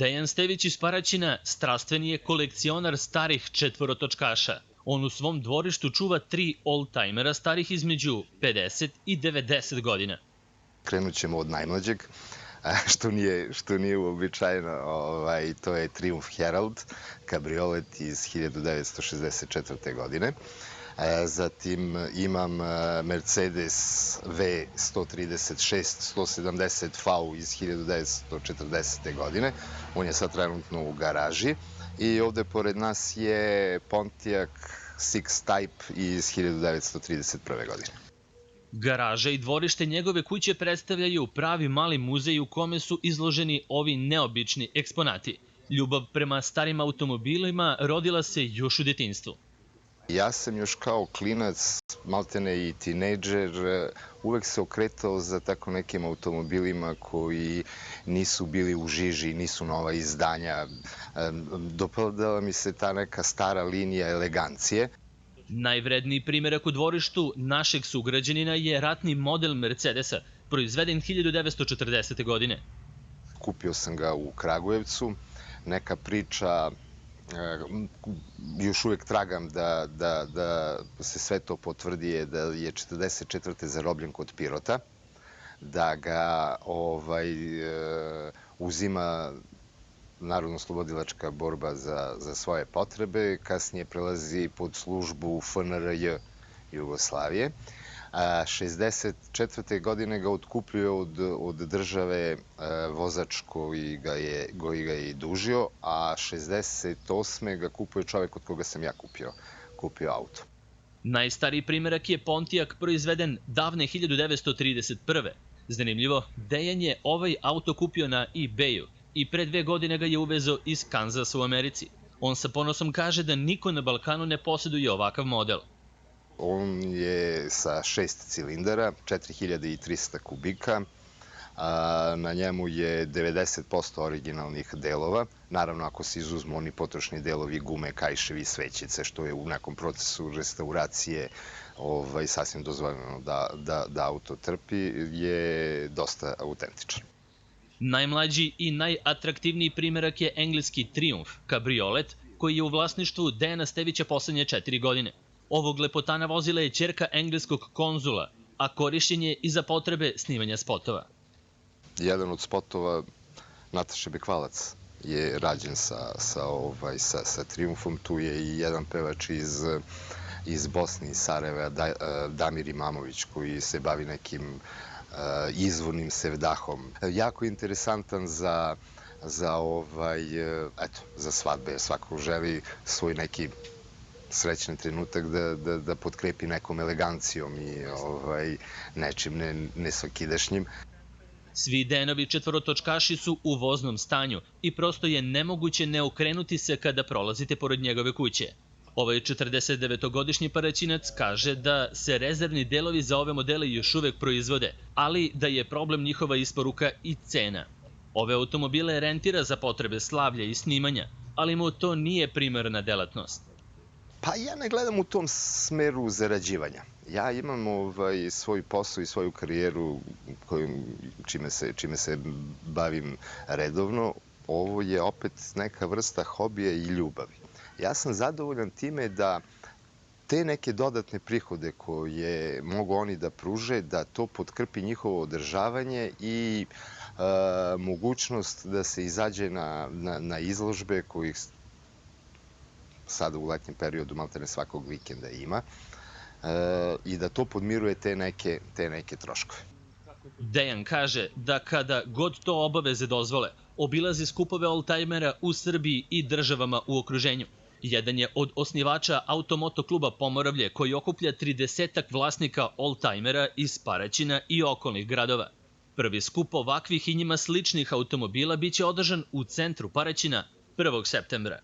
Dejan Stević iz Paraćina strastveni je kolekcionar starih četvorotočkaša. On u svom dvorištu čuva 3 oldtimera starih između 50 i 90 godina. Krenut ćemo od najmlađeg, što nije uobičajeno. To je Triumph Herald, kabriolet iz 1964. godine. Zatim imam Mercedes V136 170 V iz 1940. godine. On je sad trenutno u garaži. I ovde pored nas je Pontiac Six Type iz 1931. godine. Garaža i dvorište njegove kuće predstavljaju pravi mali muzej u kome su izloženi ovi neobični eksponati. Ljubav prema starim automobilima rodila se još u detinjstvu. Ja sam još kao klinac, maltene i tinejdžer, uvek se okretao za tako nekim automobilima koji nisu bili u žiži, nisu nova izdanja. Dopadala mi se ta neka stara linija elegancije. Najvredniji primerak u dvorištu našeg sugrađanina je ratni model Mercedesa, proizveden 1940. godine. Kupio sam ga u Kragujevcu. Neka priča, još uvek tragam da se sve to potvrdi, je da je 1944. zarobljen kod Pirota, da ga uzima Narodno-slobodilačka borba za svoje potrebe, kasnije prelazi pod službu FNRJ Jugoslavije. 1964. godine ga otkupio od države vozač koji ga je i dužio, a 1968. ga kupuje čovek od koga sam ja kupio auto. Najstariji primerak je Pontiac proizveden davne 1931. Zanimljivo, Dejan je ovaj auto kupio na eBayu i pre 2 godine ga je uvezao iz Kanzasa u Americi. On sa ponosom kaže da niko na Balkanu ne posjeduje ovakav model. On je sa 6 cilindara, 4300 kubika. Na njemu je 90% originalnih delova. Naravno, ako se izuzmu oni potrošni delovi, gume, kajševi, svećice, što je u nekom procesu restauracije sasvim dozvoljeno da auto trpi, je dosta autentičan. Najmlađi i najatraktivniji primerak je engleski Triumph, kabriolet, koji je u vlasništvu Dejana Stevića poslednje 4 godine. Ovog lepotana vozila je ćerka engleskog konzula, a korišćen je i za potrebe snimanja spotova. Jedan od spotova, Nataše Bekvalac, je rađen sa Triumfom. Tu je i jedan pevač iz Bosne, iz Sarajeva, Damir Imamović, koji se bavi nekim izvornim sevdahom. Jako interesantan za svadbe. Svako želi svoj neki srećan trenutak da potkrepi nekom elegancijom i nečim nesvakidašnjim. Svi Dejanovi četvorotočkaši su u voznom stanju i prosto je nemoguće ne okrenuti se kada prolazite pored njegove kuće. Ovaj 49-godišnji Paraćinac kaže da se rezervni delovi za ove modele još uvek proizvode, ali da je problem njihova isporuka i cena. Ove automobile rentira za potrebe slavlja i snimanja, ali mu to nije primarna delatnost. Pa ja ne gledam u tom smeru zarađivanja. Ja imam svoj posao i svoju karijeru čime se bavim redovno. Ovo je opet neka vrsta hobija i ljubavi. Ja sam zadovoljan time da te neke dodatne prihode koje mogu oni da pruže, da to potkrpi njihovo održavanje i mogućnost da se izađe na izložbe kojih sada u letnjem periodu maltene svakog vikenda ima i da to podmiruje te neke troškove. Dejan kaže da kada god to obaveze dozvole, obilazi skupove oldtimera u Srbiji i državama u okruženju. Jedan je od osnivača Automoto kluba Pomoravlje, koji okuplja 30-ak vlasnika oldtimera iz Paraćina i okolnih gradova. Prvi skup ovakvih i njima sličnih automobila biće održan u centru Paraćina 1. septembra.